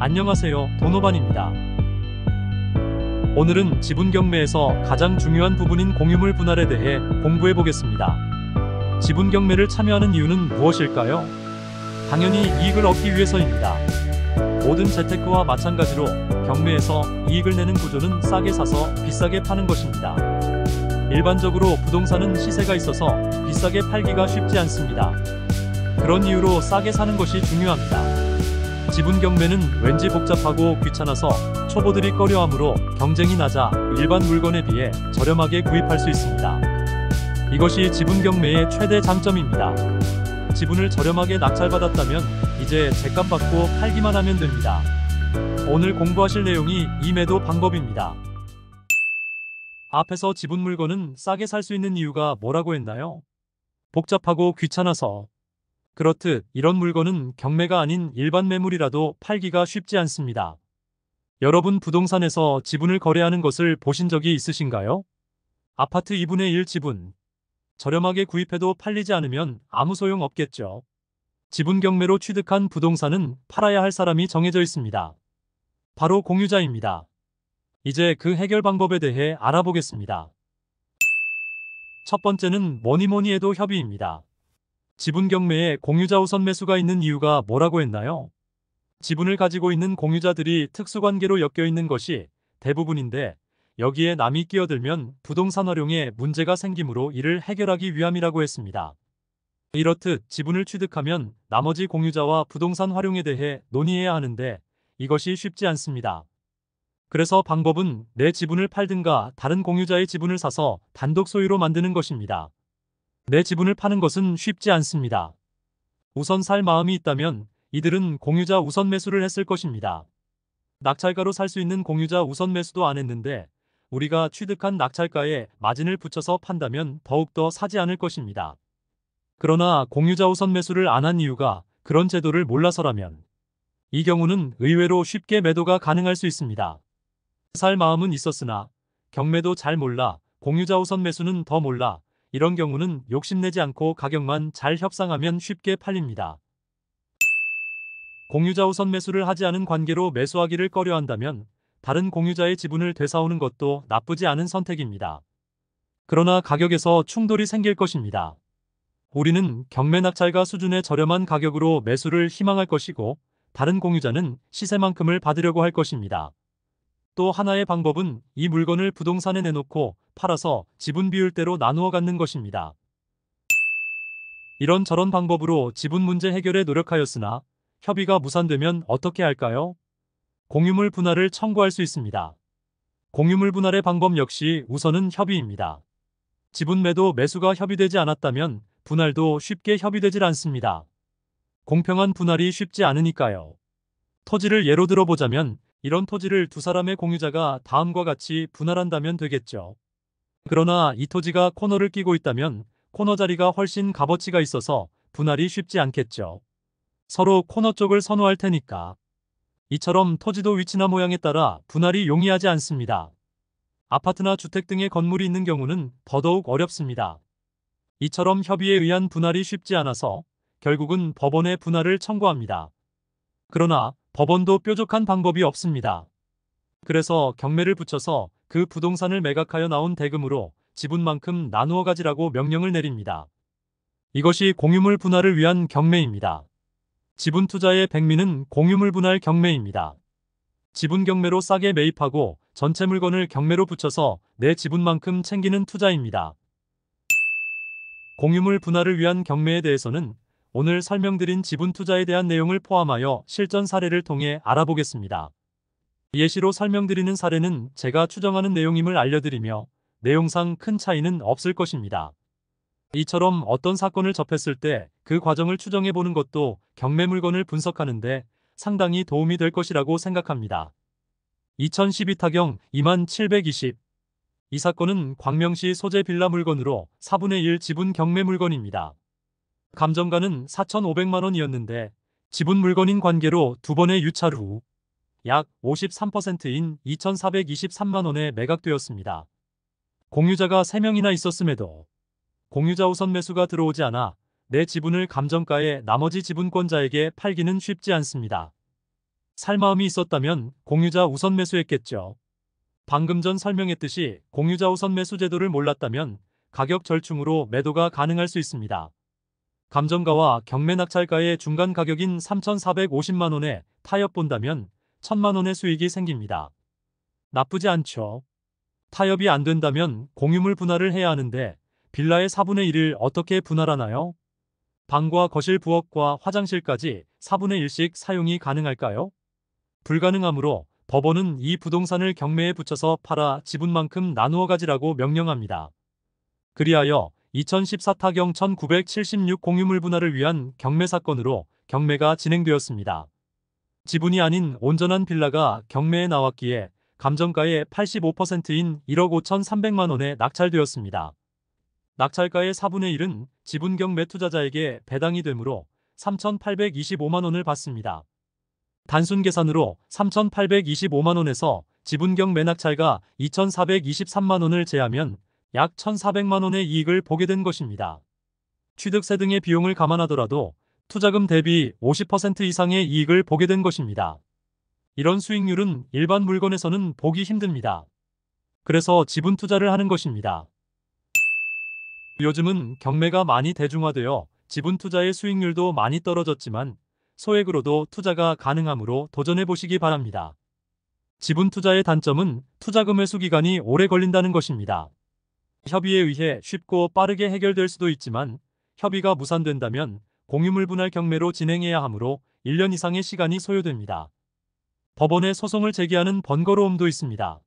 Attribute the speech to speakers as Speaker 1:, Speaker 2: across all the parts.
Speaker 1: 안녕하세요, 도노반입니다. 오늘은 지분 경매에서 가장 중요한 부분인 공유물 분할에 대해 공부해 보겠습니다. 지분 경매를 참여하는 이유는 무엇일까요? 당연히 이익을 얻기 위해서입니다. 모든 재테크와 마찬가지로 경매에서 이익을 내는 구조는 싸게 사서 비싸게 파는 것입니다. 일반적으로 부동산은 시세가 있어서 비싸게 팔기가 쉽지 않습니다. 그런 이유로 싸게 사는 것이 중요합니다. 지분 경매는 왠지 복잡하고 귀찮아서 초보들이 꺼려하므로 경쟁이 낮아 일반 물건에 비해 저렴하게 구입할 수 있습니다. 이것이 지분 경매의 최대 장점입니다. 지분을 저렴하게 낙찰받았다면 이제 제값 받고 팔기만 하면 됩니다. 오늘 공부하실 내용이 이 매도 방법입니다. 앞에서 지분 물건은 싸게 살 수 있는 이유가 뭐라고 했나요? 복잡하고 귀찮아서. 그렇듯 이런 물건은 경매가 아닌 일반 매물이라도 팔기가 쉽지 않습니다. 여러분 부동산에서 지분을 거래하는 것을 보신 적이 있으신가요? 아파트 2분의 1 지분. 저렴하게 구입해도 팔리지 않으면 아무 소용 없겠죠. 지분 경매로 취득한 부동산은 팔아야 할 사람이 정해져 있습니다. 바로 공유자입니다. 이제 그 해결 방법에 대해 알아보겠습니다. 첫 번째는 뭐니 해도 협의입니다. 지분 경매에 공유자 우선 매수가 있는 이유가 뭐라고 했나요? 지분을 가지고 있는 공유자들이 특수관계로 엮여 있는 것이 대부분인데 여기에 남이 끼어들면 부동산 활용에 문제가 생기므로 이를 해결하기 위함이라고 했습니다. 이렇듯 지분을 취득하면 나머지 공유자와 부동산 활용에 대해 논의해야 하는데 이것이 쉽지 않습니다. 그래서 방법은 내 지분을 팔든가 다른 공유자의 지분을 사서 단독 소유로 만드는 것입니다. 내 지분을 파는 것은 쉽지 않습니다. 우선 살 마음이 있다면 이들은 공유자 우선 매수를 했을 것입니다. 낙찰가로 살 수 있는 공유자 우선 매수도 안 했는데 우리가 취득한 낙찰가에 마진을 붙여서 판다면 더욱더 사지 않을 것입니다. 그러나 공유자 우선 매수를 안 한 이유가 그런 제도를 몰라서라면 이 경우는 의외로 쉽게 매도가 가능할 수 있습니다. 살 마음은 있었으나 경매도 잘 몰라 공유자 우선 매수는 더 몰라 이런 경우는 욕심내지 않고 가격만 잘 협상하면 쉽게 팔립니다. 공유자 우선 매수를 하지 않은 관계로 매수하기를 꺼려한다면 다른 공유자의 지분을 되사오는 것도 나쁘지 않은 선택입니다. 그러나 가격에서 충돌이 생길 것입니다. 우리는 경매 낙찰가 수준의 저렴한 가격으로 매수를 희망할 것이고 다른 공유자는 시세만큼을 받으려고 할 것입니다. 또 하나의 방법은 이 물건을 부동산에 내놓고 팔아서 지분 비율대로 나누어 갖는 것입니다. 이런저런 방법으로 지분 문제 해결에 노력하였으나 협의가 무산되면 어떻게 할까요? 공유물 분할을 청구할 수 있습니다. 공유물 분할의 방법 역시 우선은 협의입니다. 지분 매도 매수가 협의되지 않았다면 분할도 쉽게 협의되질 않습니다. 공평한 분할이 쉽지 않으니까요. 토지를 예로 들어보자면 이런 토지를 두 사람의 공유자가 다음과 같이 분할한다면 되겠죠. 그러나 이 토지가 코너를 끼고 있다면 코너 자리가 훨씬 값어치가 있어서 분할이 쉽지 않겠죠. 서로 코너 쪽을 선호할 테니까. 이처럼 토지도 위치나 모양에 따라 분할이 용이하지 않습니다. 아파트나 주택 등의 건물이 있는 경우는 더더욱 어렵습니다. 이처럼 협의에 의한 분할이 쉽지 않아서 결국은 법원에 분할을 청구합니다. 그러나 법원도 뾰족한 방법이 없습니다. 그래서 경매를 붙여서 그 부동산을 매각하여 나온 대금으로 지분만큼 나누어 가지라고 명령을 내립니다. 이것이 공유물 분할을 위한 경매입니다. 지분 투자의 백미는 공유물 분할 경매입니다. 지분 경매로 싸게 매입하고 전체 물건을 경매로 붙여서 내 지분만큼 챙기는 투자입니다. 공유물 분할을 위한 경매에 대해서는 오늘 설명드린 지분 투자에 대한 내용을 포함하여 실전 사례를 통해 알아보겠습니다. 예시로 설명드리는 사례는 제가 추정하는 내용임을 알려드리며 내용상 큰 차이는 없을 것입니다. 이처럼 어떤 사건을 접했을 때 그 과정을 추정해보는 것도 경매 물건을 분석하는데 상당히 도움이 될 것이라고 생각합니다. 2012 타경 2720. 이 사건은 광명시 소재 빌라 물건으로 4분의 1 지분 경매 물건입니다. 감정가는 4,500만 원이었는데 지분 물건인 관계로 두 번의 유찰 후 약 53%인 2,423만 원에 매각되었습니다. 공유자가 3명이나 있었음에도 공유자 우선 매수가 들어오지 않아 내 지분을 감정가에 나머지 지분권자에게 팔기는 쉽지 않습니다. 살 마음이 있었다면 공유자 우선 매수했겠죠. 방금 전 설명했듯이 공유자 우선 매수 제도를 몰랐다면 가격 절충으로 매도가 가능할 수 있습니다. 감정가와 경매 낙찰가의 중간 가격인 3,450만 원에 타협 본다면 1,000만 원의 수익이 생깁니다. 나쁘지 않죠. 타협이 안 된다면 공유물 분할을 해야 하는데 빌라의 4분의 1을 어떻게 분할하나요? 방과 거실 부엌과 화장실까지 4분의 1씩 사용이 가능할까요? 불가능하므로 법원은 이 부동산을 경매에 붙여서 팔아 지분만큼 나누어 가지라고 명령합니다. 그리하여 2014 타경 1976 공유물 분할을 위한 경매 사건으로 경매가 진행되었습니다. 지분이 아닌 온전한 빌라가 경매에 나왔기에 감정가의 85%인 1억 5,300만 원에 낙찰되었습니다. 낙찰가의 4분의 1은 지분 경매 투자자에게 배당이 되므로 3,825만 원을 받습니다. 단순 계산으로 3,825만 원에서 지분 경매 낙찰가 2,423만 원을 제하면 약 1,400만 원의 이익을 보게 된 것입니다. 취득세 등의 비용을 감안하더라도 투자금 대비 50% 이상의 이익을 보게 된 것입니다. 이런 수익률은 일반 물건에서는 보기 힘듭니다. 그래서 지분 투자를 하는 것입니다. 요즘은 경매가 많이 대중화되어 지분 투자의 수익률도 많이 떨어졌지만 소액으로도 투자가 가능하므로 도전해 보시기 바랍니다. 지분 투자의 단점은 투자금 회수 기간이 오래 걸린다는 것입니다. 협의에 의해 쉽고 빠르게 해결될 수도 있지만 협의가 무산된다면 공유물 분할 경매로 진행해야 하므로 1년 이상의 시간이 소요됩니다. 법원에 소송을 제기하는 번거로움도 있습니다.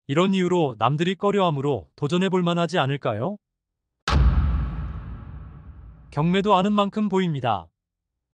Speaker 1: 이런 이유로 남들이 꺼려하므로 도전해 볼 만하지 않을까요? 경매도 아는 만큼 보입니다.